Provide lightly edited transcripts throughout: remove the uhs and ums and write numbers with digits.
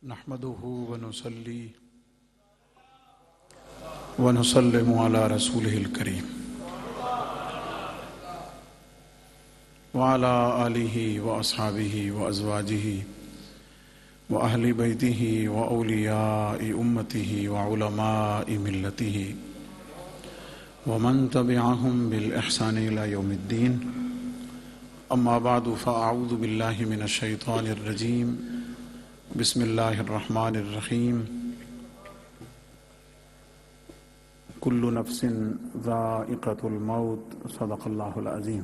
نحمده ونصلي ونسلم على رسوله الكريم وعلى آله وأصحابه وأزواجه وأهل بيته وأولياء أمته وعلماء ملته ومن تبعهم بالإحسان إلى يوم الدين. أما بعد فأعوذ بالله من الشيطان الرجيم. بسم الله الرحمن الرحيم. كل نفس ذائقة الموت. صدق الله العظيم.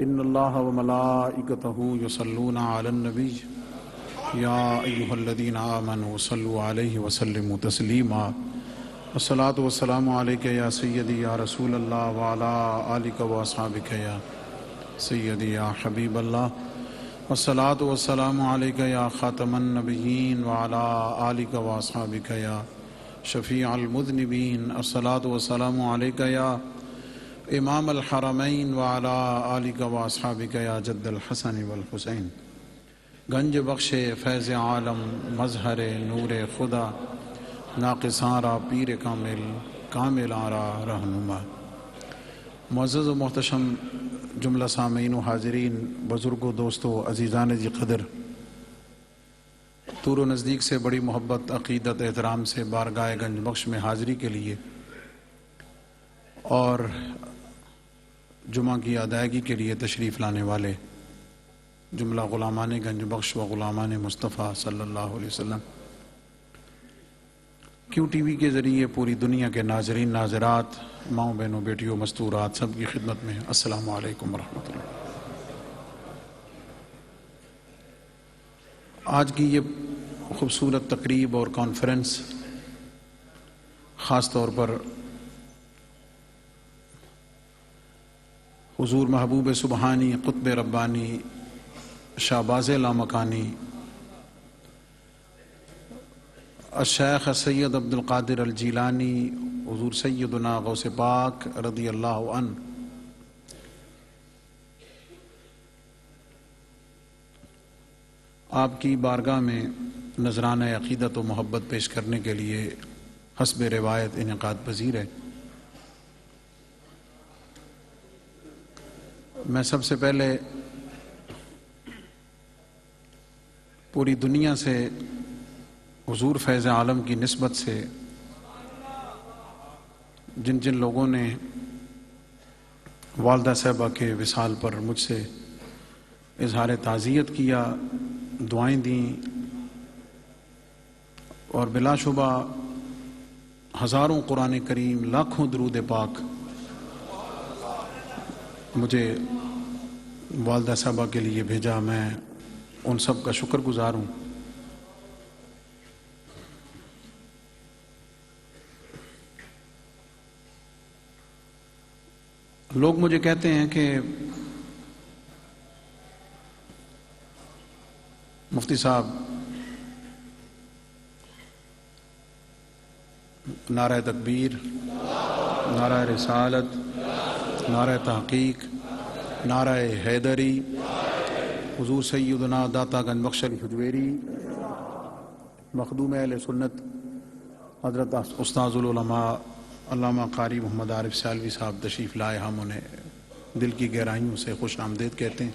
إن الله وملائكته يصلون على النبي يا أيها الذين آمنوا صلوا عليه وسلموا تسليما. الصلاة والسلام عليك يا سيدي يا رسول الله وعلى آلك وأصحابك يا سيدي يا حبيب الله. والصلاة والسلام عليك يا خاتم النبيين وعلى آلك وأصحابك يا شفيع المذنبين. الصلاة والسلام عليك يا امام الحرمین وعلی آلک و اصحابک یا جد الحسن والحسین. گنج بخش فیض عالم مظہر نور خدا ناقصاں را پیر کامل کاملاں را رہنما. معزز و محتشم جملہ سامعین و حاضرین، بزرگوں، دوستوں، عزیزان جی قدر، دور و نزدیک سے بڑی محبت، عقیدت، احترام سے بارگاہ گنج بخش میں حاضری کے لیے اور جمعہ کی ادائیگی کے لیے تشریف لانے والے جملہ غلامان گنج بخش و غلامان مصطفیٰ صلی اللہ علیہ وسلم، کیو ٹی وی کے ذریعے پوری دنیا کے ناظرین، ناظرات، ماؤں بہنوں، بیٹیوں، مستورات، سب کی خدمت میں السلام علیکم ورحمۃ اللہ. آج کی یہ خوبصورت تقریب اور کانفرنس خاص طور پر حضور محبوب سبحانی، قطب ربانی، شہباز لامکانی، الشیخ سید عبد القادر الجیلانی، حضور سیدنا غوث پاک رضی اللہ عنہ آپ کی بارگاہ میں نذرانہ عقیدت و محبت پیش کرنے کے لیے حسب روایت انعقاد پذیر ہے. میں سب سے پہلے پوری دنیا سے حضور فیض عالم کی نسبت سے جن جن لوگوں نے والدہ صاحبہ کے وصال پر مجھ سے اظہار تعزیت کیا، دعائیں دیں، اور بلا شبہ ہزاروں قرآن کریم، لاکھوں درود پاک مجھے والدہ صاحبہ کے لیے بھیجا، میں ان سب کا شکر گزار ہوں. لوگ مجھے کہتے ہیں کہ مفتی صاحب نعرہ تکبیر، نعرہ رسالت، نعرہ تحقیق، نعرہ حیدری، حضور سیدنا داتا گنج بخش الحجویری، مخدوم اہل سنت حضرت استاذ العلماء علامہ قاری محمد عارف سالوی صاحب تشریف لائے، ہم انہیں دل کی گہرائیوں سے خوش آمدید کہتے ہیں.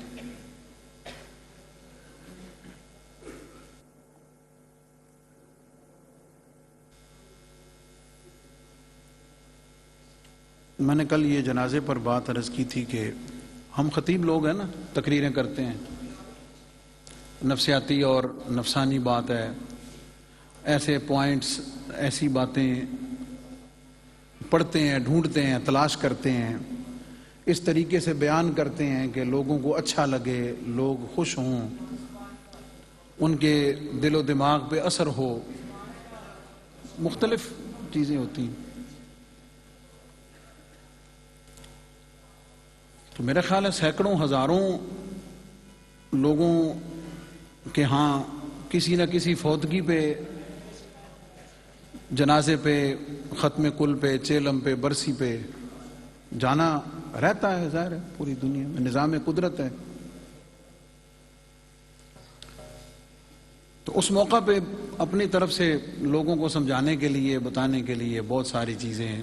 میں نے کل یہ جنازے پر بات عرض کی تھی کہ ہم خطیب لوگ ہیں نا، تقریریں کرتے ہیں، نفسیاتی اور نفسانی بات ہے، ایسے پوائنٹس، ایسی باتیں پڑھتے ہیں، ڈھونڈتے ہیں، تلاش کرتے ہیں، اس طریقے سے بیان کرتے ہیں کہ لوگوں کو اچھا لگے، لوگ خوش ہوں، ان کے دل و دماغ پہ اثر ہو، مختلف چیزیں ہوتی ہیں. تو میرا خیال ہے سینکڑوں ہزاروں لوگوں کے ہاں کسی نہ کسی فوتگی پہ، جنازے پہ، ختم کل پہ، چیلم پہ، برسی پہ جانا رہتا ہے. ظاہر ہے پوری دنیا میں نظام قدرت ہے. تو اس موقع پہ اپنی طرف سے لوگوں کو سمجھانے کے لیے، بتانے کے لیے بہت ساری چیزیں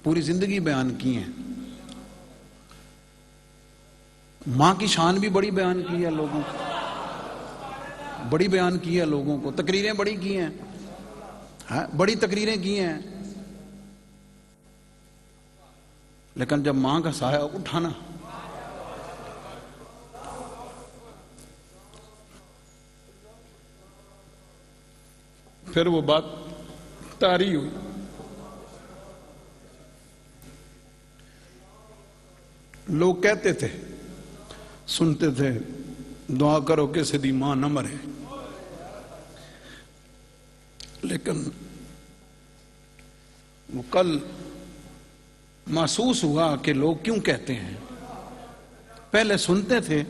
پوری زندگی بیان کی ہیں. ماں کی شان بھی بڑی بیان کی ہے لوگوں کو، بڑی بیان کی ہے لوگوں کو، تقریریں بڑی کی ہیں، بڑی تقریریں کی ہیں. لیکن جب ماں کا سایہ اٹھانا، پھر وہ بات طاری ہوئی. لوگ کہتے تھے، سنتے تھے، دعا کرو کہ سیدھی ماں نہ مرے. لیکن وہ کل محسوس ہوا کہ لوگ کیوں کہتے ہیں. پہلے سنتے تھے،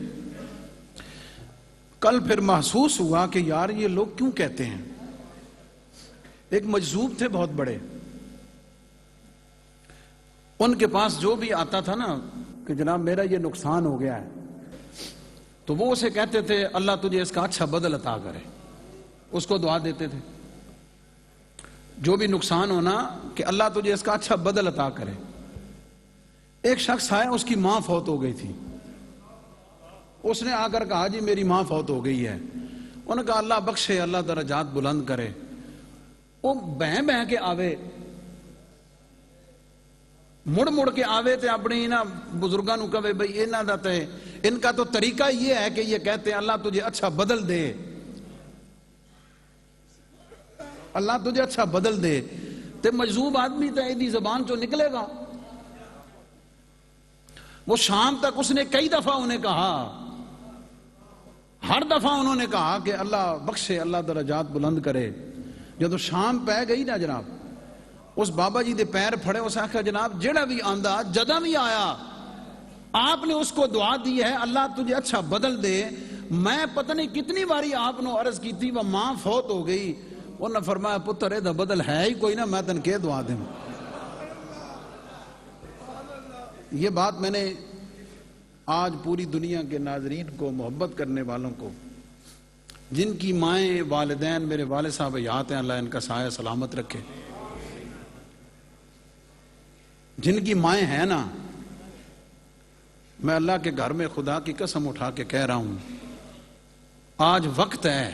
کل پھر محسوس ہوا کہ یار یہ لوگ کیوں کہتے ہیں. ایک مجذوب تھے بہت بڑے، ان کے پاس جو بھی آتا تھا نا کہ جناب میرا یہ نقصان ہو گیا ہے، تو وہ اسے کہتے تھے اللہ تجھے اس کا اچھا بدل عطا کرے. اس کو دعا دیتے تھے جو بھی نقصان ہونا کہ اللہ تجھے اس کا اچھا بدل عطا کرے. ایک شخص آیا، اس کی ماں فوت ہو گئی تھی. اس نے آ کر کہا جی میری ماں فوت ہو گئی ہے. انہوں نے کہا اللہ بخشے، اللہ درجات بلند کرے. وہ بہن بہن کے آوے، مڑ مڑ کے آوے تے اپنی نا بزرگاں نو کہے بھئی انہاں دا تے ان کا تو طریقہ یہ ہے کہ یہ کہتے ہیں اللہ تجھے اچھا بدل دے، اللہ تجھے اچھا بدل دے. تے مجذوب آدمی تے ایدی زبان چو نکلے گا. وہ شام تک اس نے کئی دفعہ انہیں کہا، ہر دفعہ انہوں نے کہا کہ اللہ بخشے، اللہ درجات بلند کرے. جدو شام پہ گئی نا جناب، اس بابا جی دے پیر پھڑے. اس آخر جناب جڑا بھی آندا جدہ بھی آیا آپ نے اس کو دعا دی ہے اللہ تجھے اچھا بدل دے. میں پتہ نہیں کتنی باری آپ نے عرض کی تھی، وہ ماں فوت ہو گئی. انہوں نے فرمایا پتر اے دا بدل ہے ہی کوئی نہ، میں تن کے دعا دوں. یہ بات میں نے آج پوری دنیا کے ناظرین کو، محبت کرنے والوں کو، جن کی مائیں والدین میرے والد صاحب حیات ہیں، اللہ ان کا سایہ سلامت رکھے، جن کی مائیں ہیں نا، میں اللہ کے گھر میں خدا کی قسم اٹھا کے کہہ رہا ہوں آج وقت ہے،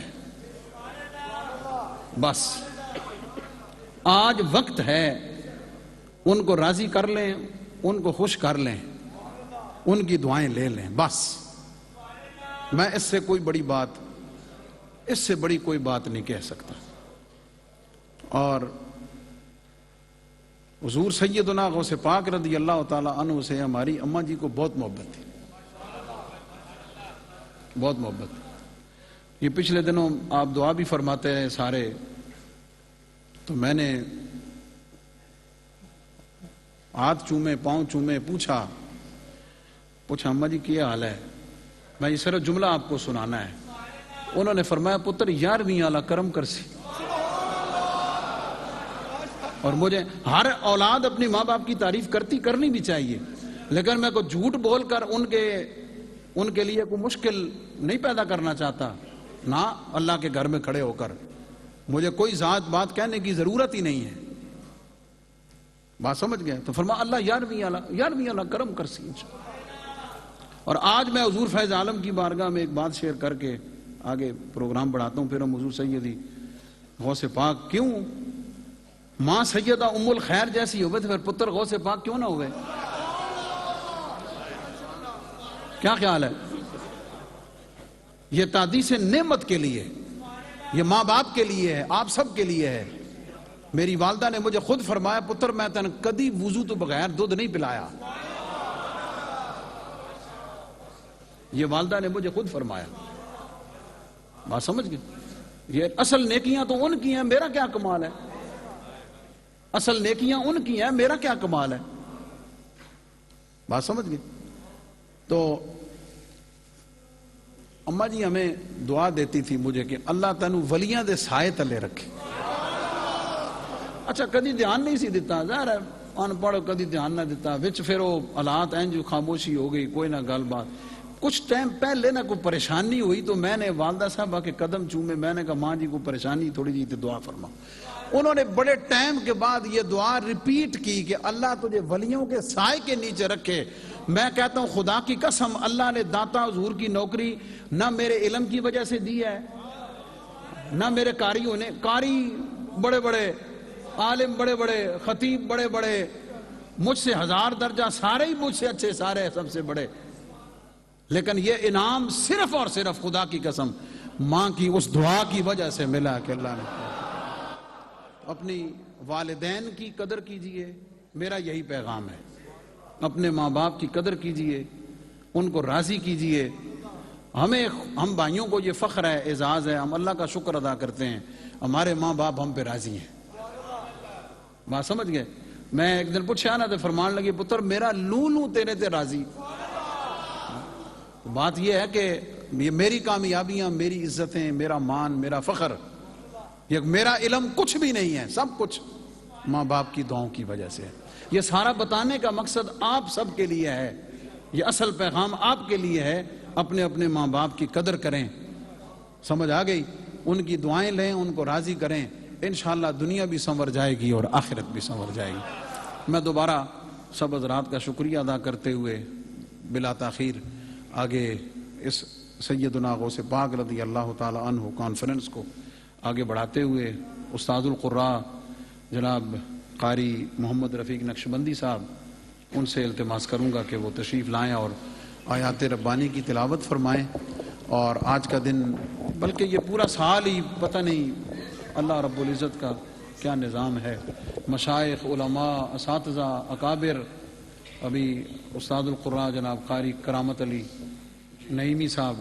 بس آج وقت ہے. ان کو راضی کر لیں، ان کو خوش کر لیں، ان کی دعائیں لے لیں. بس میں اس سے کوئی بڑی بات، اس سے بڑی کوئی بات نہیں کہہ سکتا. اور حضور سیدنا غوث پاک رضی اللہ تعالی عنہ سے ہماری اماں جی کو بہت محبت تھی، بہت محبت. یہ پچھلے دنوں آپ دعا بھی فرماتے ہیں سارے، تو میں نے ہاتھ چومے، پاؤں چومے، پوچھا اماں جی کیا حال ہے. میں یہ صرف جملہ آپ کو سنانا ہے. انہوں نے فرمایا پتر 11ویں اعلیٰ کرم کرسی. اور مجھے ہر اولاد اپنی ماں باپ کی تعریف کرنی بھی چاہیے، لیکن میں کوئی جھوٹ بول کر ان کے لیے کوئی مشکل نہیں پیدا کرنا چاہتا. نہ اللہ کے گھر میں کھڑے ہو کر مجھے کوئی ذات بات کہنے کی ضرورت ہی نہیں ہے. بات سمجھ گئے؟ تو فرمایا اللہ 11ویں اعلیٰ کرم کرسی. اور آج میں حضور فیض عالم کی بارگاہ میں ایک بات شیئر کر کے آگے پروگرام بڑھاتا ہوں. پھر ہم حضور سیدی غوث پاک، کیوں ماں سیدہ ام الخیر جیسی ہوئے تو پھر پتر غوث پاک کیوں نہ ہوئے؟ کیا خیال ہے؟ یہ تعدیث نعمت کے لیے، یہ ماں باپ کے لیے ہے، آپ سب کے لیے ہے. میری والدہ نے مجھے خود فرمایا پتر میں تن کدی وضو تو بغیر دودھ نہیں پلایا. یہ والدہ نے مجھے خود فرمایا. بات سمجھ گئے؟ یہ اصل نیکیاں تو ان کی ہیں، میرا کیا کمال ہے؟ اصل نیکیاں ان کی ہیں، میرا کیا کمال ہے؟ بات سمجھ گئے؟ تو اماں جی ہمیں دعا دیتی تھی مجھے کہ اللہ تینو ولیاں دے سائے تلے رکھے. اچھا کدی دھیان نہیں سی دیتا، ظاہر ہے ان پڑھ کدی دھیان نہ دیتا، وچ پھر وہ حالات ہیں جو خاموشی ہو گئی، کوئی نہ گل بات. کچھ ٹائم پہلے نہ کوئی پریشانی ہوئی تو میں نے والدہ صاحبہ کے قدم چومے، میں نے کہا ماں جی کو پریشانی تھوڑی جی تو دعا فرما. انہوں نے بڑے ٹائم کے بعد یہ دعا ریپیٹ کی کہ اللہ تجھے ولیوں کے سائے کے نیچے رکھے. میں کہتا ہوں خدا کی قسم اللہ نے داتا حضور کی نوکری نہ میرے علم کی وجہ سے دی ہے نہ میرے قاریوں نے. قاری بڑے بڑے، عالم بڑے بڑے، خطیب بڑے بڑے، مجھ سے 1000 درجہ، سارے ہی مجھ سے اچھے، سارے سب سے بڑے، لیکن یہ انعام صرف اور صرف خدا کی قسم ماں کی اس دعا کی وجہ سے ملا کہ اللہ نے. اپنی والدین کی قدر کیجئے، میرا یہی پیغام ہے. اپنے ماں باپ کی قدر کیجئے، ان کو راضی کیجئے. ہم بھائیوں کو یہ فخر ہے، اعزاز ہے، ہم اللہ کا شکر ادا کرتے ہیں ہمارے ماں باپ ہم پہ راضی ہیں. بات سمجھ گئے؟ میں ایک دن پوچھا نا تو فرمان لگی پتر میرا لوں تیرے تے راضی. بات یہ ہے کہ یہ میری کامیابیاں، میری عزتیں، میرا مان، میرا فخر، یہ میرا علم کچھ بھی نہیں ہے، سب کچھ ماں باپ کی دعاؤں کی وجہ سے. یہ سارا بتانے کا مقصد آپ سب کے لیے ہے، یہ اصل پیغام آپ کے لیے ہے. اپنے اپنے ماں باپ کی قدر کریں. سمجھ آ گئی؟ ان کی دعائیں لیں، ان کو راضی کریں، انشاءاللہ دنیا بھی سنور جائے گی اور آخرت بھی سنور جائے گی. میں دوبارہ سب حضرات کا شکریہ ادا کرتے ہوئے بلا تاخیر آگے اس سیدنا غوث پاک رضی اللہ تعالی عنہ کانفرنس کو آگے بڑھاتے ہوئے استاد القراء جناب قاری محمد رفیق نقشبندی صاحب، ان سے التماس کروں گا کہ وہ تشریف لائیں اور آیات ربانی کی تلاوت فرمائیں. اور آج کا دن بلکہ یہ پورا سال ہی پتہ نہیں اللہ رب العزت کا کیا نظام ہے. مشائخ، علماء، اساتذہ، اکابر، ابھی استاد القراء جناب قاری کرامت علی نعیمی صاحب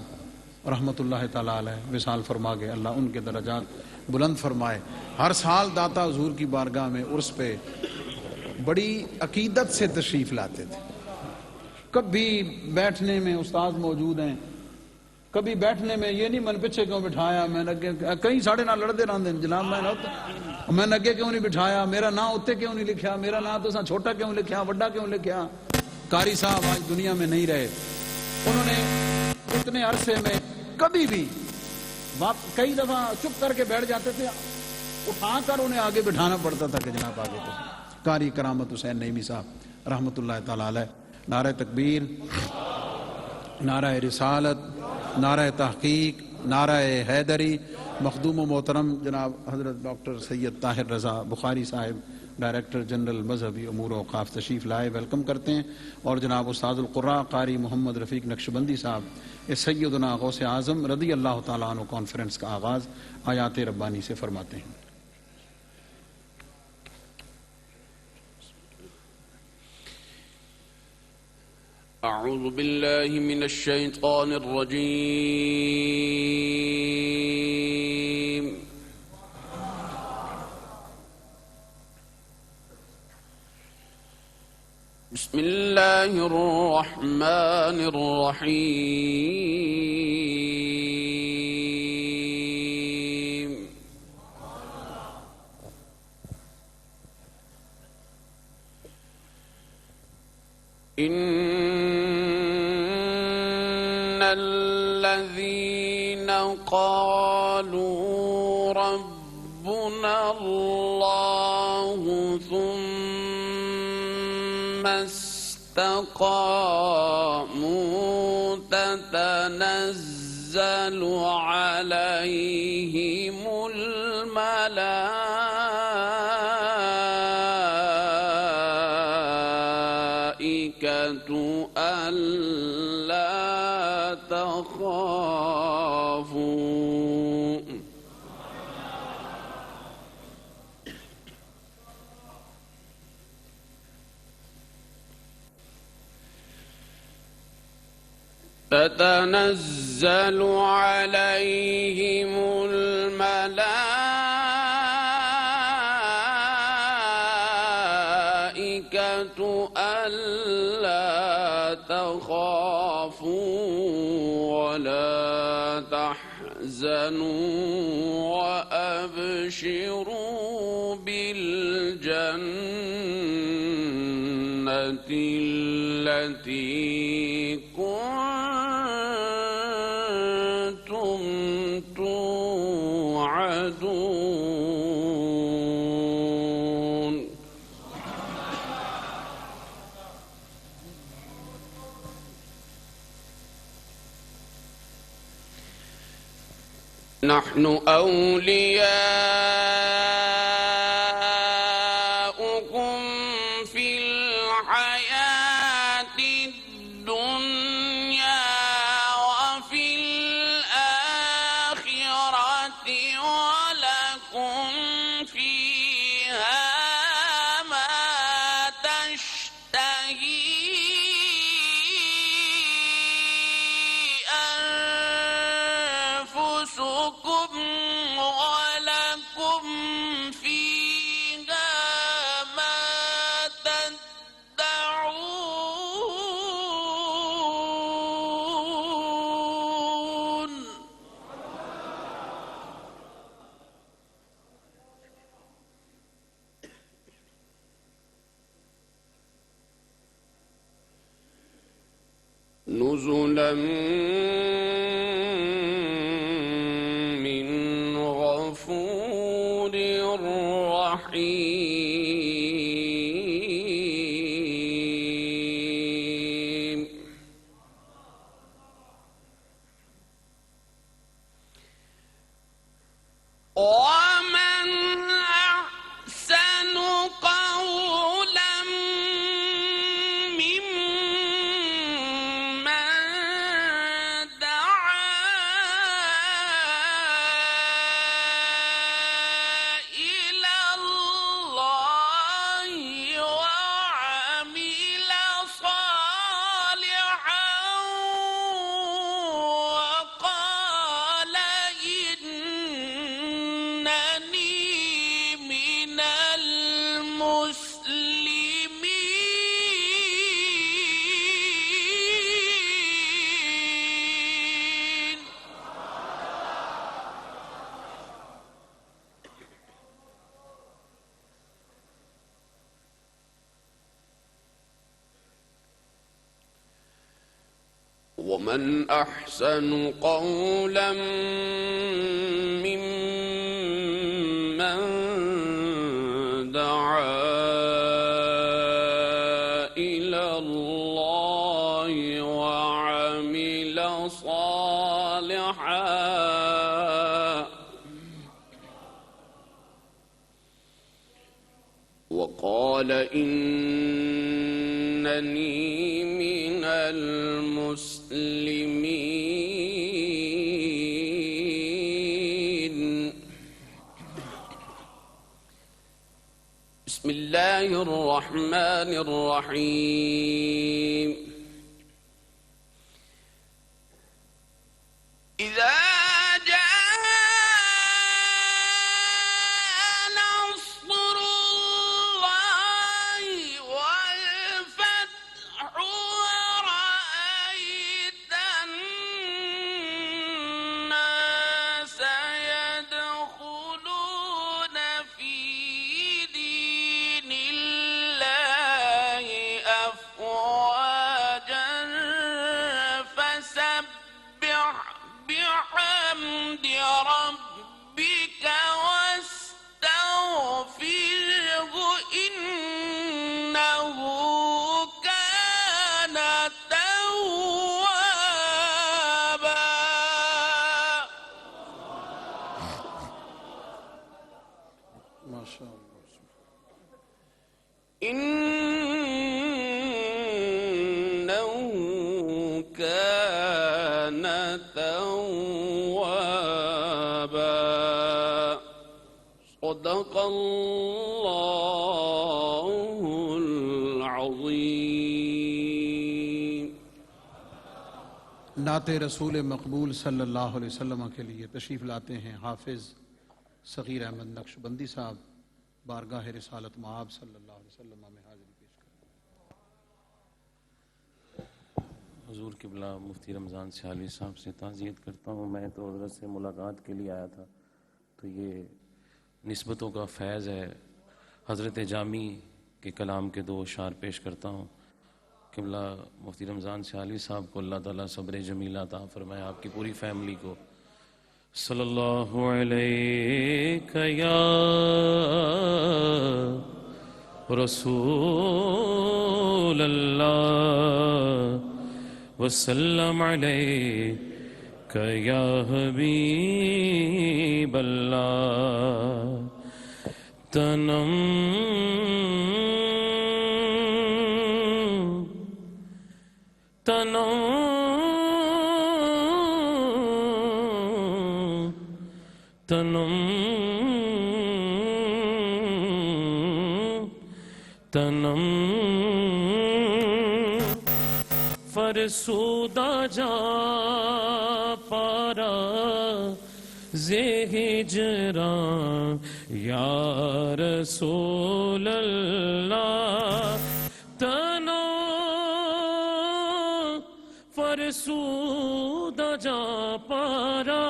رحمۃ اللہ تعالیٰ علیہ وصال فرما گئے، اللہ ان کے درجات بلند فرمائے. ہر سال داتا حضور کی بارگاہ میں عرس پہ بڑی عقیدت سے تشریف لاتے تھے. کبھی بیٹھنے میں استاد موجود ہیں، کبھی بیٹھنے میں یہ نہیں من پیچھے کیوں بٹھایا، میں نے کئی ساڑھے نہ لڑتے رہتے ہیں جناب، میں نے اگے کیوں نہیں بٹھایا، میرا نام اتنے کیوں نہیں لکھا، میرا نام تو چھوٹا کیوں لکھا، وڈا کیوں لکھا. قاری صاحب آج دنیا میں نہیں رہے. انہوں نے اتنے عرصے میں کبھی بھی کئی دفعہ چپ کر کے بیٹھ جاتے تھے، اٹھا کر انہیں آگے بٹھانا پڑتا تھا کہ جناب آگے تو. قاری کرامت حسین نعیمی صاحب رحمۃ اللہ تعالی علیہ. نعرہ تکبیر، نعرہ رسالت، نعرہ تحقیق، نعرہ حیدری. مخدوم و محترم جناب حضرت ڈاکٹر سید طاہر رضا بخاری صاحب ڈائریکٹر جنرل مذہبی امور و اوقاف تشریف لائے، ویلکم کرتے ہیں. اور جناب استاد القراء قاری محمد رفیق نقشبندی صاحب اس سیدنا غوث اعظم رضی اللہ تعالیٰ عنہ کانفرنس کا آغاز آیات ربانی سے فرماتے ہیں. اعوذ باللہ من الشیطان الرجیم. بسم اللہ الرحمن الرحیم. الذين قالوا ربنا الله ثم استقاموا تتنزل عليهم الملائكة ألا تخافوا تتنزل عليهم الملائكة ألا تخافوا ولا تحزنوا وأبشروا بالجنة التي كنتم نحن أولياؤكم في الحياة الدنيا وفي الآخرة ولكم فيها ما تشتهي أنفسكم ولكم فيها ما تدعون. نزلا من غفور رحيم. ومن أحسن قولا ممن دعا إلى الله وعمل صالحا وقال إنني من المسلمين. ومن أحسن قولا ممن دعا إلى الله وعمل صالحا وقال إنني من المسلمين. بسم الله الرحمن الرحيم. إذا جاء نصر الله والفتح ورأيت الناس يدخلون في دين الله أفواجا فسبح بحمد ربك واستغفره إنه كان توابا. ما شاء الله. إنه كان توابا. صدق الله العظيم. نعت رسول مقبول صلی اللہ علیہ وسلم کے لیے تشریف لاتے ہیں حافظ صغیر احمد نقشبندی صاحب. بارگاہ رسالت مآب صلی اللہ علیہ وسلم میں حاضری پیش کریں. حضور قبلہ مفتی رمضان سیالوی صاحب سے تعزیت کرتا ہوں. میں تو حضرت سے ملاقات کے لیے آیا تھا، تو یہ نسبتوں کا فیض ہے. حضرت جامی کے کلام کے دو اشعار پیش کرتا ہوں. قبلہ مفتی رمضان سیالوی صاحب کو اللہ تعالیٰ صبر جمیل عطا فرمائے، آپ کی پوری فیملی کو. صلی اللہ علیہ یا رسول اللہ وسلم علیک کہ یا حبیب اللہ تنم تنم تنم تنم فرسودہ جا پارا زِ ہجراں یا رسول اللہ تنم فرسودہ جا پارا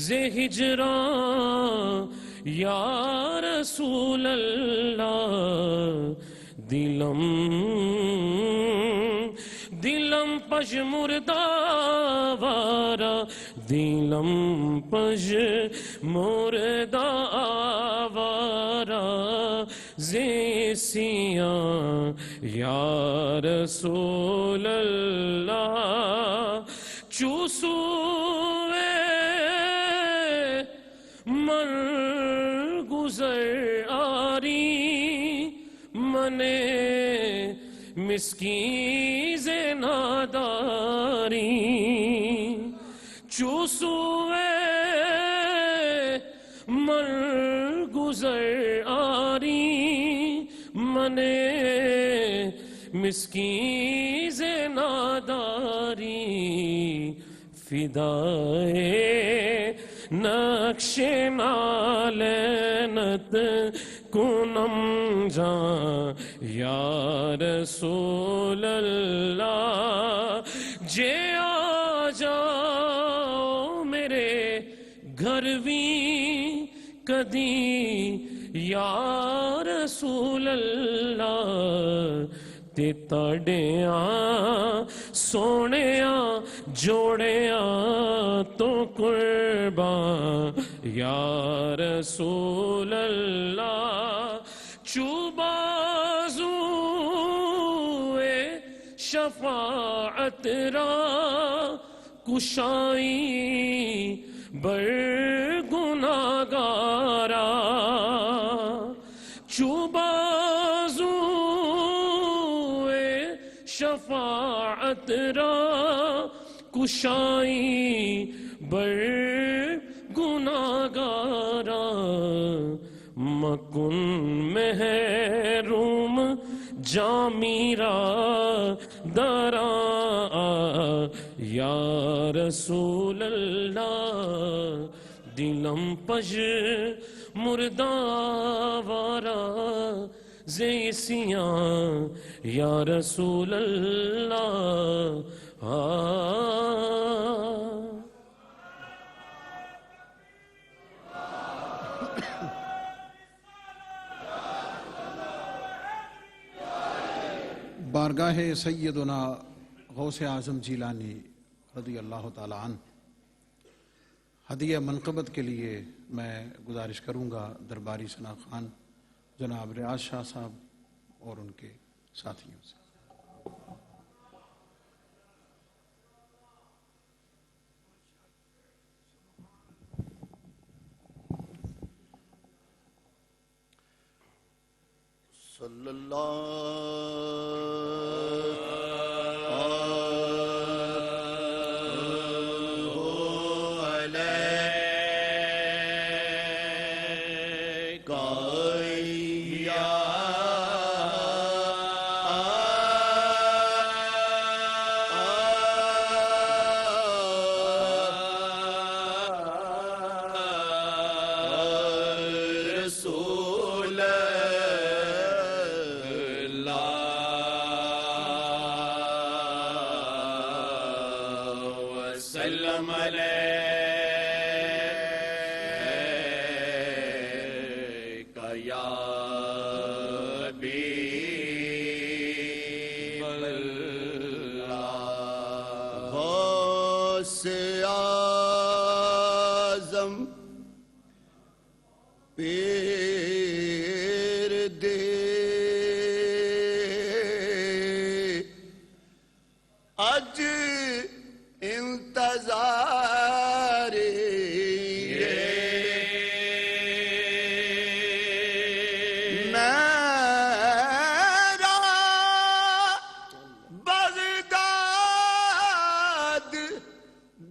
زِ ہجراں یا رسول اللہ دلم پش مردہ وارا دلم پش مردہ وارا زیسیاں یا رسول اللہ چوسوے من گزر آری منے مسکیز ناداری چوسوے من گزر آری منے مسکیز ناداری فدائے نقش نالینت کنم جان یا رسول اللہ جے آ جاؤ میرے گھر بھی کدی یا رسول اللہ تے تڑیاں سونیاں جوڑیاں تو قربان یا رسول اللہ چوبازوئے شفاعت را کشائی بر گناہگارا چوبازوئے شفاعت را کشائی بر گناہگارا مکن محروم جامیرا درا یا رسول اللہ دلم پج مردہ وارا زیسیاں یا رسول اللہ بارگاہ سیدنا غوث اعظم جیلانی رضی اللہ تعالی عنہ ہدیہ منقبت کے لیے میں گزارش کروں گا درباری ثنا خان جناب ریاض شاہ صاحب اور ان کے ساتھیوں سے. صلی اللہ وسلم علیک یا حبیب اللہ غوث اعظم پیر دے اج انتظار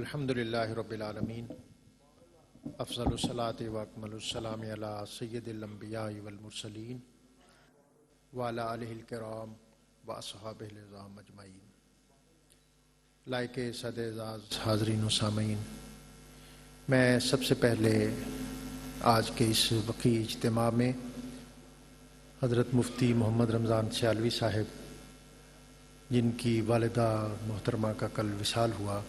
الحمد للہ رب العالمین، افضل الصلاۃ و اکمل السلام علی سید الانبیاء والمرسلین وعلی آلہ الکرام و اصحابہ العظام اجمعین۔ لائق صد اعزاز حاضرین و سامعین، میں سب سے پہلے آج کے اس وقی اجتماع میں حضرت مفتی محمد رمضان سیالوی صاحب، جن کی والدہ محترمہ کا کل وصال ہوا،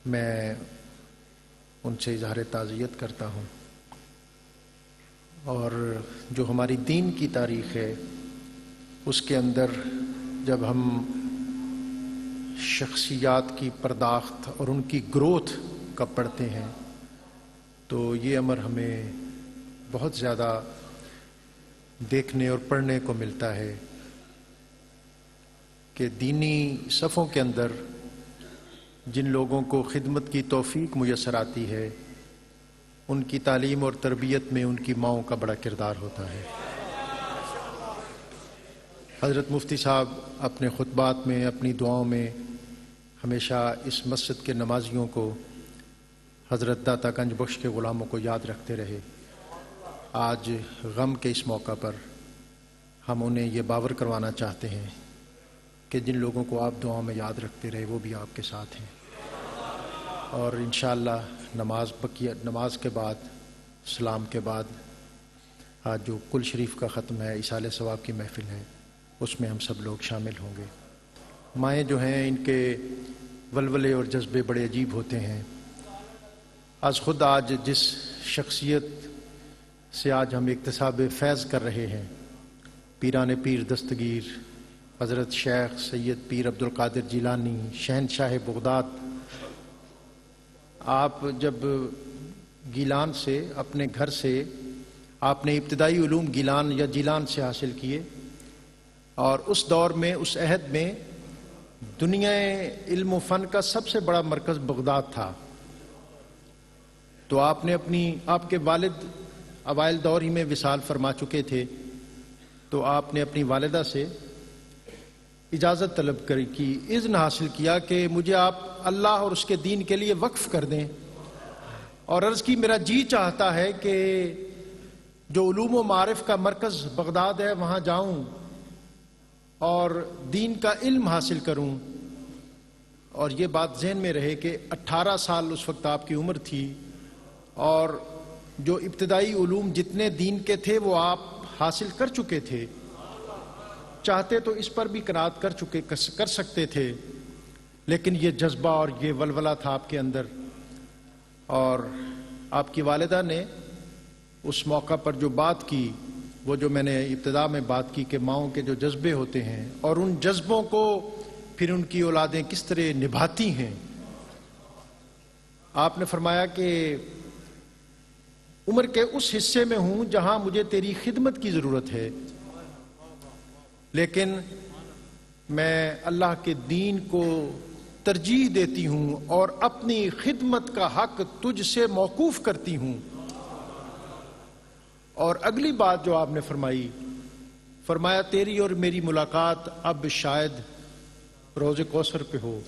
میں ان سے اظہار تعزیت کرتا ہوں۔ اور جو ہماری دین کی تاریخ ہے اس کے اندر جب ہم شخصیات کی پرداخت اور ان کی گروتھ کا پڑھتے ہیں تو یہ امر ہمیں بہت زیادہ دیکھنے اور پڑھنے کو ملتا ہے کہ دینی صفوں کے اندر جن لوگوں کو خدمت کی توفیق میسر آتی ہے ان کی تعلیم اور تربیت میں ان کی ماؤں کا بڑا کردار ہوتا ہے۔ حضرت مفتی صاحب اپنے خطبات میں، اپنی دعاؤں میں ہمیشہ اس مسجد کے نمازیوں کو، حضرت داتا گنج بخش کے غلاموں کو یاد رکھتے رہے۔ آج غم کے اس موقع پر ہم انہیں یہ باور کروانا چاہتے ہیں کہ جن لوگوں کو آپ دعاؤں میں یاد رکھتے رہے وہ بھی آپ کے ساتھ ہیں، اور انشاءاللہ نماز کے بعد، سلام کے بعد آج جو کل شریف کا ختم ہے، ایصال ثواب کی محفل ہے، اس میں ہم سب لوگ شامل ہوں گے۔ مائیں جو ہیں ان کے ولولے اور جذبے بڑے عجیب ہوتے ہیں۔ آج جس شخصیت سے آج ہم اکتساب فیض کر رہے ہیں، پیران پیر دستگیر حضرت شیخ سید پیر عبدالقادر جیلانی شہنشاہ بغداد، آپ جب گیلان سے، اپنے گھر سے، آپ نے ابتدائی علوم گیلان یا جیلان سے حاصل کیے، اور اس دور میں، اس عہد میں دنیا علم و فن کا سب سے بڑا مرکز بغداد تھا۔ تو آپ کے والد اوائل دور ہی میں وصال فرما چکے تھے، تو آپ نے اپنی والدہ سے اجازت طلب کی، اذن حاصل کیا کہ مجھے آپ اللہ اور اس کے دین کے لیے وقف کر دیں، اور عرض کی میرا جی چاہتا ہے کہ جو علوم و معارف کا مرکز بغداد ہے وہاں جاؤں اور دین کا علم حاصل کروں۔ اور یہ بات ذہن میں رہے کہ 18 سال اس وقت آپ کی عمر تھی، اور جو ابتدائی علوم جتنے دین کے تھے وہ آپ حاصل کر چکے تھے، چاہتے تو اس پر بھی قناعت کر سکتے تھے، لیکن یہ جذبہ اور یہ ولولہ تھا آپ کے اندر۔ اور آپ کی والدہ نے اس موقع پر جو بات کی، وہ جو میں نے ابتدا میں بات کی کہ ماؤں کے جو جذبے ہوتے ہیں اور ان جذبوں کو پھر ان کی اولادیں کس طرح نبھاتی ہیں۔ آپ نے فرمایا کہ عمر کے اس حصے میں ہوں جہاں مجھے تیری خدمت کی ضرورت ہے، لیکن میں اللہ کے دین کو ترجیح دیتی ہوں اور اپنی خدمت کا حق تجھ سے موقوف کرتی ہوں۔ اور اگلی بات جو آپ نے فرمایا تیری اور میری ملاقات اب شاید روز کوثر پہ ہو۔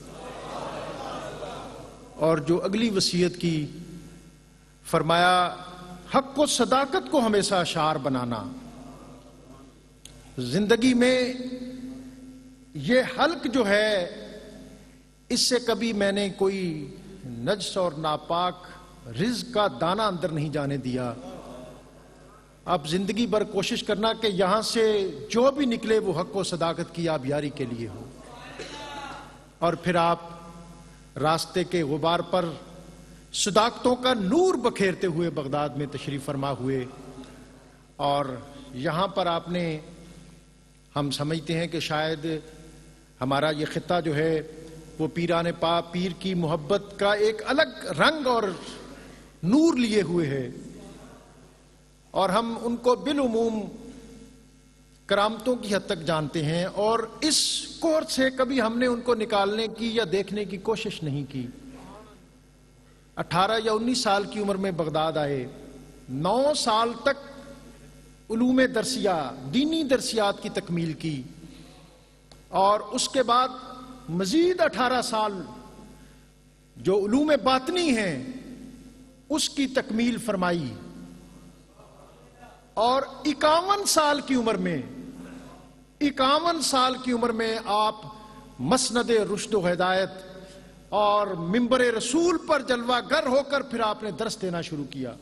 اور جو اگلی وصیت کی، فرمایا حق و صداقت کو ہمیشہ شعار بنانا۔ زندگی میں یہ حلق جو ہے اس سے کبھی میں نے کوئی نجس اور ناپاک رزق کا دانہ اندر نہیں جانے دیا۔ اب زندگی بھر کوشش کرنا کہ یہاں سے جو بھی نکلے وہ حق و صداقت کی آبیاری کے لیے ہو۔ اور پھر آپ راستے کے غبار پر صداقتوں کا نور بکھیرتے ہوئے بغداد میں تشریف فرما ہوئے، اور یہاں پر آپ نے، ہم سمجھتے ہیں کہ شاید ہمارا یہ خطہ جو ہے وہ پیران پیر کی محبت کا ایک الگ رنگ اور نور لیے ہوئے ہے، اور ہم ان کو بالعموم کرامتوں کی حد تک جانتے ہیں، اور اس کورس سے کبھی ہم نے ان کو نکالنے کی یا دیکھنے کی کوشش نہیں کی۔ 18 یا 19 سال کی عمر میں بغداد آئے، 9 سال تک علوم درسیہ، دینی درسیات کی تکمیل کی، اور اس کے بعد مزید 18 سال جو علوم باطنی ہیں اس کی تکمیل فرمائی، اور 51 سال کی عمر میں آپ مسند رشد و ہدایت اور منبر رسول پر جلوہ گر ہو کر پھر آپ نے درس دینا شروع کیا.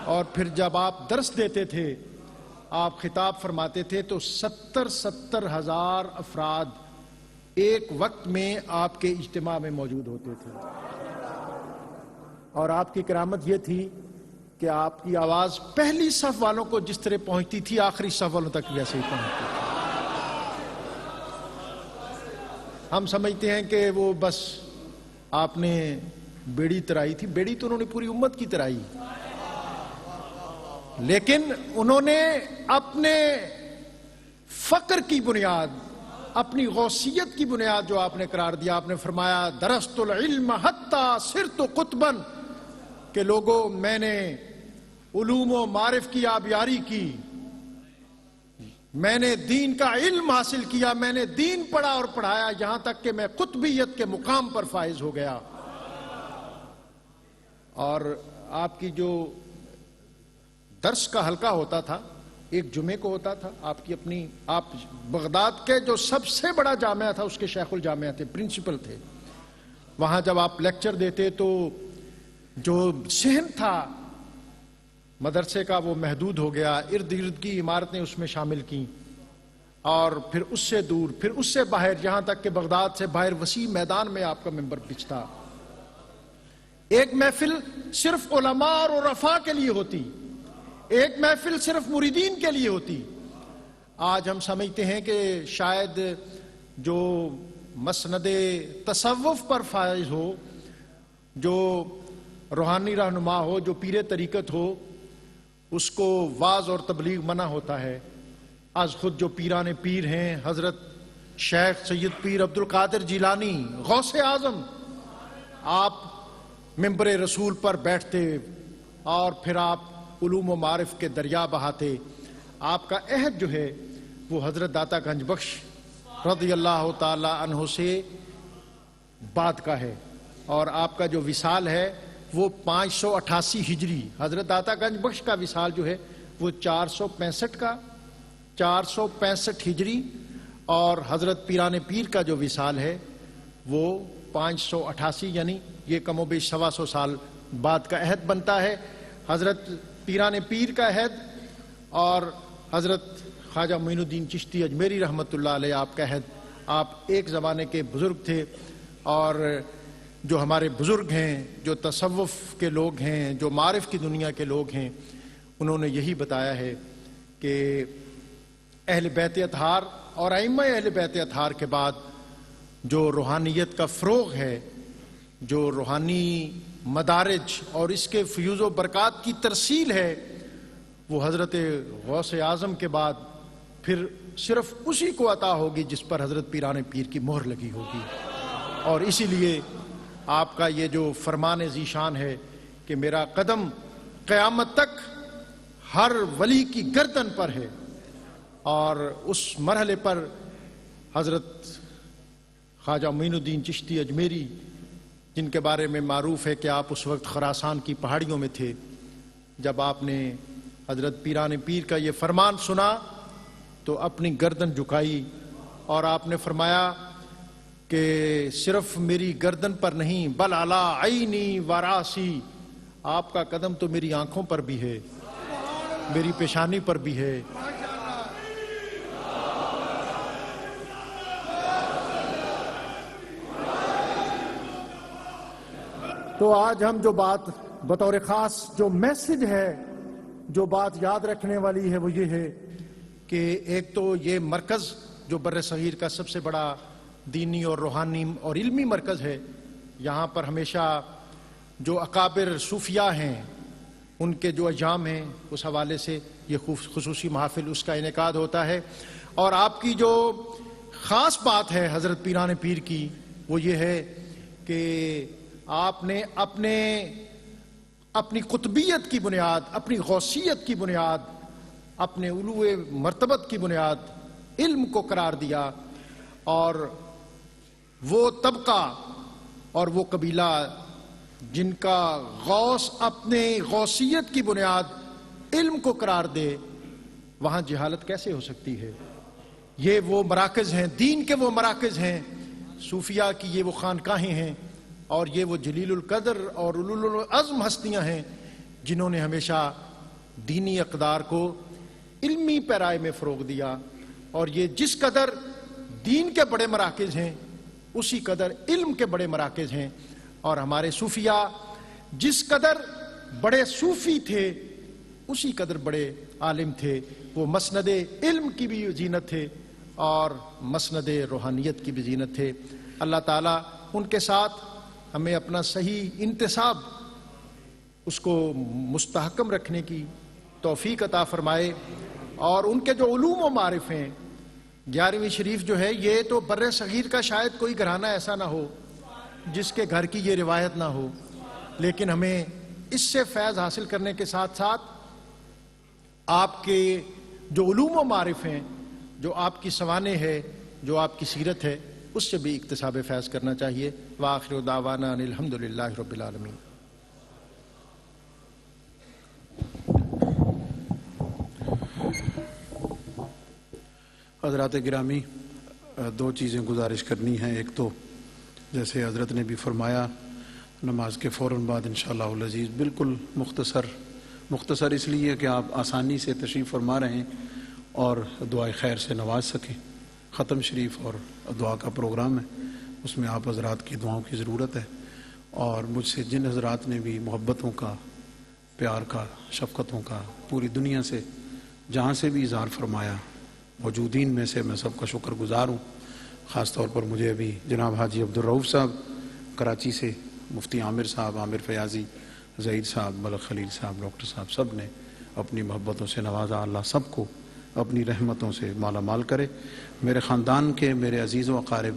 اور پھر جب آپ درس دیتے تھے، آپ خطاب فرماتے تھے تو 70 ہزار افراد ایک وقت میں آپ کے اجتماع میں موجود ہوتے تھے. اور آپ کی کرامت یہ تھی کہ آپ کی آواز پہلی صف والوں کو جس طرح پہنچتی تھی آخری صف والوں تک ویسے ہی پہنچتی تھی. ہم سمجھتے ہیں کہ وہ بس آپ نے بیڑی ترائی تھی. بیڑی تو انہوں نے پوری امت کی ترائی، لیکن انہوں نے اپنے فقر کی بنیاد، اپنی غوثیت کی بنیاد جو آپ نے قرار دیا، آپ نے فرمایا درست العلم حتی صرت قطبا، کہ لوگوں میں نے علوم و معارف کی آبیاری کی، میں نے دین کا علم حاصل کیا، میں نے دین پڑھا اور پڑھایا، یہاں تک کہ میں قطبیت کے مقام پر فائز ہو گیا. اور آپ کی جو درس کا حلقہ ہوتا تھا ایک جمعے کو ہوتا تھا. آپ بغداد کے جو سب سے بڑا جامعہ تھا اس کے شیخ الجامعہ تھے، پرنسپل تھے. وہاں جب آپ لیکچر دیتے تو جو صحن تھا مدرسے کا وہ محدود ہو گیا، ارد گرد کی عمارتیں اس میں شامل کیں، اور پھر اس سے دور، پھر اس سے باہر، یہاں تک کہ بغداد سے باہر وسیع میدان میں آپ کا منبر بچھتا. ایک محفل صرف علماء اور عرفاء کے لیے ہوتی، ایک محفل صرف مریدین کے لیے ہوتی. آج ہم سمجھتے ہیں کہ شاید جو مسند تصوف پر فائز ہو، جو روحانی رہنما ہو، جو پیر طریقت ہو، اس کو واعظ اور تبلیغ منع ہوتا ہے. آج خود جو پیران پیر ہیں، حضرت شیخ سید پیر عبد القادر جیلانی غوث اعظم، آپ منبر رسول پر بیٹھتے اور پھر آپ علوم و معارف کے دریا بہاتے. آپ کا عہد جو ہے وہ حضرت داتا گنج بخش رضی اللہ تعالی عنہ سے بعد کا ہے، اور آپ کا جو وصال ہے وہ 588 ہجری. حضرت داتا گنج بخش کا وصال جو ہے وہ 465 ہجری، اور حضرت پیران پیر کا جو وصال ہے وہ 588، یعنی یہ کم و بیش 125 سال بعد کا عہد بنتا ہے. حضرت پیران پیر کا عہد اور حضرت خواجہ معین الدین چشتی اجمیری رحمۃ اللہ علیہ آپ کا عہد، آپ ایک زمانے کے بزرگ تھے. اور جو ہمارے بزرگ ہیں، جو تصوف کے لوگ ہیں، جو معارف کی دنیا کے لوگ ہیں، انہوں نے یہی بتایا ہے کہ اہل بیت اطہار اور ائمہ اہل بیت اطہار کے بعد جو روحانیت کا فروغ ہے، جو روحانی مدارج اور اس کے فیوز و برکات کی ترسیل ہے، وہ حضرت غوث اعظم کے بعد پھر صرف اسی کو عطا ہوگی جس پر حضرت پیران پیر کی مہر لگی ہوگی. اور اسی لیے آپ کا یہ جو فرمان ذیشان ہے کہ میرا قدم قیامت تک ہر ولی کی گردن پر ہے، اور اس مرحلے پر حضرت خواجہ معین الدین چشتی اجمیری، جن کے بارے میں معروف ہے کہ آپ اس وقت خراسان کی پہاڑیوں میں تھے، جب آپ نے حضرت پیران پیر کا یہ فرمان سنا تو اپنی گردن جھکائی، اور آپ نے فرمایا کہ صرف میری گردن پر نہیں بل علی عینی و راسی، آپ کا قدم تو میری آنکھوں پر بھی ہے، میری پیشانی پر بھی ہے. تو آج ہم جو بات بطور خاص جو میسج ہے، جو بات یاد رکھنے والی ہے، وہ یہ ہے کہ ایک تو یہ مرکز جو بر صغیر کا سب سے بڑا دینی اور روحانی اور علمی مرکز ہے، یہاں پر ہمیشہ جو اکابر صوفیاء ہیں ان کے جو ایام ہیں اس حوالے سے یہ خصوصی محافل اس کا انعقاد ہوتا ہے. اور آپ کی جو خاص بات ہے حضرت پیران پیر کی وہ یہ ہے کہ آپ نے اپنی قطبیت کی بنیاد، اپنی غوثیت کی بنیاد، اپنے علو مرتبت کی بنیاد علم کو قرار دیا. اور وہ طبقہ اور وہ قبیلہ جن کا غوث اپنے غوثیت کی بنیاد علم کو قرار دے، وہاں جہالت کیسے ہو سکتی ہے؟ یہ وہ مراکز ہیں، دین کے وہ مراکز ہیں، صوفیاء کی یہ وہ خانقاہیں ہیں، اور یہ وہ جلیل القدر اور اولو العزم ہستیاں ہیں جنہوں نے ہمیشہ دینی اقدار کو علمی پیرائے میں فروغ دیا. اور یہ جس قدر دین کے بڑے مراکز ہیں اسی قدر علم کے بڑے مراکز ہیں. اور ہمارے صوفیاء جس قدر بڑے صوفی تھے اسی قدر بڑے عالم تھے. وہ مسند علم کی بھی زینت تھے اور مسند روحانیت کی بھی زینت تھے. اللہ تعالیٰ ان کے ساتھ ہمیں اپنا صحیح انتساب اس کو مستحکم رکھنے کی توفیق عطا فرمائے. اور ان کے جو علوم و معارف ہیں، 11ویں شریف جو ہے، یہ تو بر صغیر کا شاید کوئی گھرانہ ایسا نہ ہو جس کے گھر کی یہ روایت نہ ہو، لیکن ہمیں اس سے فیض حاصل کرنے کے ساتھ ساتھ آپ کے جو علوم و معارف ہیں، جو آپ کی سوانح ہے، جو آپ کی سیرت ہے، اس سے بھی اکتساب فیض کرنا چاہیے. وآخر دعوانا ان الحمدللہ رب العالمین. حضرات گرامی، دو چیزیں گزارش کرنی ہیں. ایک تو جیسے حضرت نے بھی فرمایا، نماز کے فوراً بعد انشاءاللہ العزیز بالکل مختصر اس لیے کہ آپ آسانی سے تشریف فرما رہے ہیں اور دعائے خیر سے نواز سکیں. ختم شریف اور دعا کا پروگرام ہے، اس میں آپ حضرات کی دعاؤں کی ضرورت ہے. اور مجھ سے جن حضرات نے بھی محبتوں کا، پیار کا، شفقتوں کا پوری دنیا سے جہاں سے بھی اظہار فرمایا، موجودین میں سے میں سب کا شکر گزار ہوں. خاص طور پر مجھے ابھی جناب حاجی عبدالرؤوف صاحب کراچی سے، مفتی عامر صاحب، عامر فیاضی، زہید صاحب، ملک خلیل صاحب، ڈاکٹر صاحب، سب نے اپنی محبتوں سے نوازا. اللہ سب کو اپنی رحمتوں سے مالا مال کرے. میرے خاندان کے، میرے عزیز و اقارب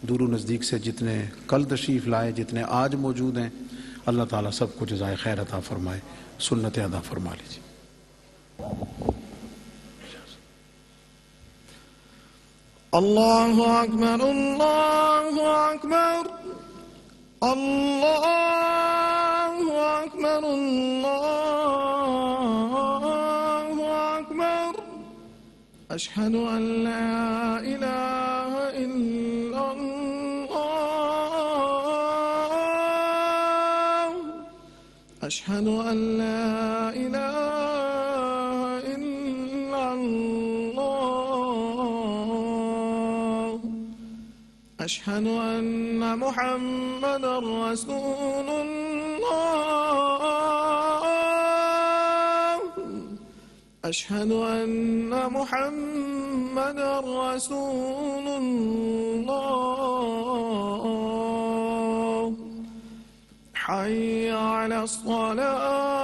دور و نزدیک سے جتنے کل تشریف لائے، جتنے آج موجود ہیں، اللہ تعالیٰ سب کو جزائے خیر عطا فرمائے، سنت ادا فرما لیجیے. اللہ اکبر، اللہ اکبر، اللہ اکبر، اللہ اکبر. اشہد ان لا الہ الا اللہ، اشہد ان لا الہ الا اللہ، اشہد ان محمد رسول اللہ، اشہد ان محمد رسول اللہ. حی علی الصلاة،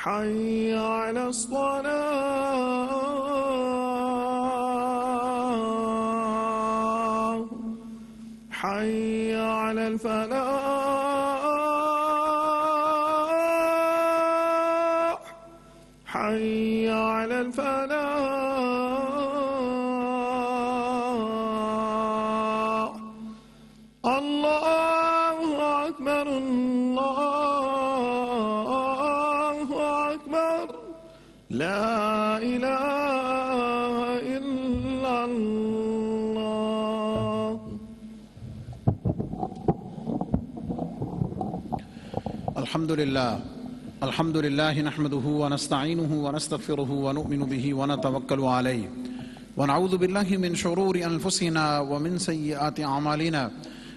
حی علی الصلاة، حی علی الفلاح، حی علی الفلاح. اللہ اکبر، اللہ اکبر، لا الہ الا اللہ. الحمد لله نحمده ونستعينه ونستغفره ونؤمن به ونتوكل عليه ونعوذ بالله من شرور أنفسنا ومن سيئات أعمالنا.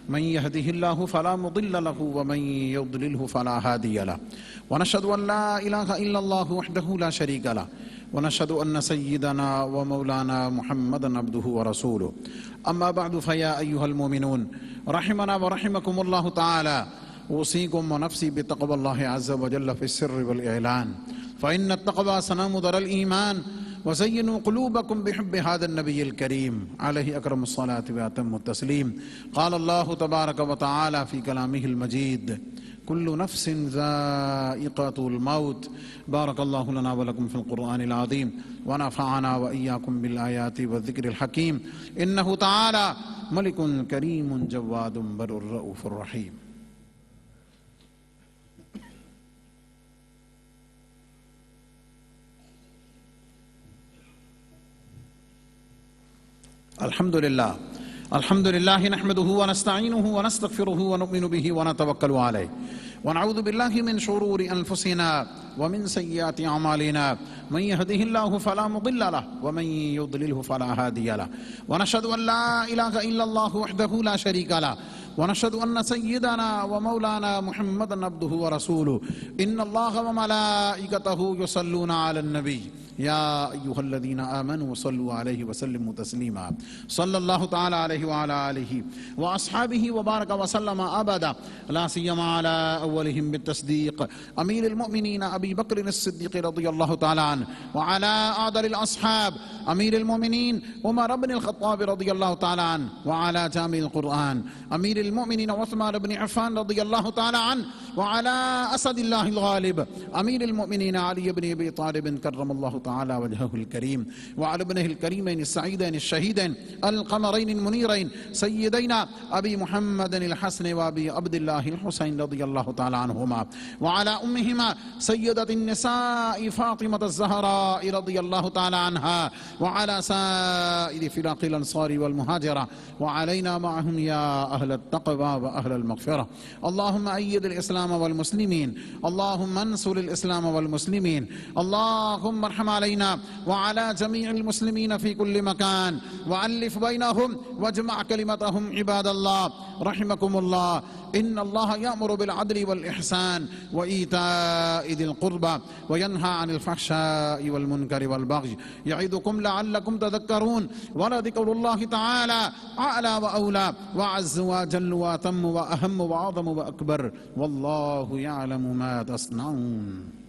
من يهده الله فلا مضل له ومن يضلله فلا هادي له. ونشهد أن لا إله إلا الله وحده لا شريك له ونشهد أن سيدنا ومولانا محمدا عبده ورسوله. أما بعد فيا أيها المؤمنون رحمنا ورحمكم الله تعالى، أوصيكم ونفسي بتقوى الله عز وجل في السر والإعلان، فإن التقوى سنام در الإيمان، وزينوا قلوبكم بحب هذا النبي الكريم عليه أكرم الصلاة وأتم التسليم. قال الله تبارك وتعالى في كلامه المجيد: كل نفس ذائقة الموت. بارك الله لنا ولكم في القرآن العظيم ونفعنا وإياكم بالآيات والذكر الحكيم. إنه تعالى ملك كريم جواد بر الرؤوف الرحيم. الحمد لله نحمده ونستعينه ونستغفره ونؤمن به ونتوكل عليه ونعوذ بالله من شرور أنفسنا ومن سيئات أعمالنا. من يهده الله فلا مضل له ومن يضلله فلا هادي له. ونشهد أن لا إله إلا الله وحده لا شريك له ونشهد أن سيدنا ومولانا محمدا عبده ورسوله. إن الله وملائكته يصلون على النبي يا أيها الذين آمنوا صلوا عليه وسلموا تسليما. صلى الله تعالى عليه وعلى آله وأصحابه وبارك وسلم أبدا، لا سيما على أولهم بالتصديق أمير المؤمنين أبي بكر الصديق رضي الله تعالى عنه، وعلى أعدل الأصحاب أمير المؤمنين عمر بن الخطاب رضي الله تعالى عنه، وعلى جامع القرآن أمير المؤمنين عثمان بن عفان رضي الله تعالى عنه، وعلى أسد الله الغالب أمير المؤمنين علي بن أبي طالب كرم الله تعالى وجهه الكريم، وعلى ابنه الكريمين السعيدين الشهيدين القمرين المنيرين سيدينا أبي محمد الحسن وأبي عبد الله الحسين رضي الله تعالى عنهما، وعلى أمهما سيدة النساء فاطمة الزهراء رضي الله تعالى عنها، وعلى سائر فرق الأنصار والمهاجرة، وعلينا معهم يا أهل التقوى وأهل المغفرة. اللهم أيد الإسلام والمسلمين، اللهم انصر الإسلام والمسلمين، اللهم ارحم علينا وعلى جميع المسلمين في كل مكان، وألف بينهم واجمع كلمتهم. عباد الله رحمكم الله، إن الله يأمر بالعدل والإحسان وإيتاء ذي القربى وينهى عن الفحشاء والمنكر والبغي يعظكم لعلكم تذكرون. ولذكر الله تعالى أعلى وأولى وأعز وأجل وأتم وأهم وأعظم وأكبر، والله يعلم ما تصنعون.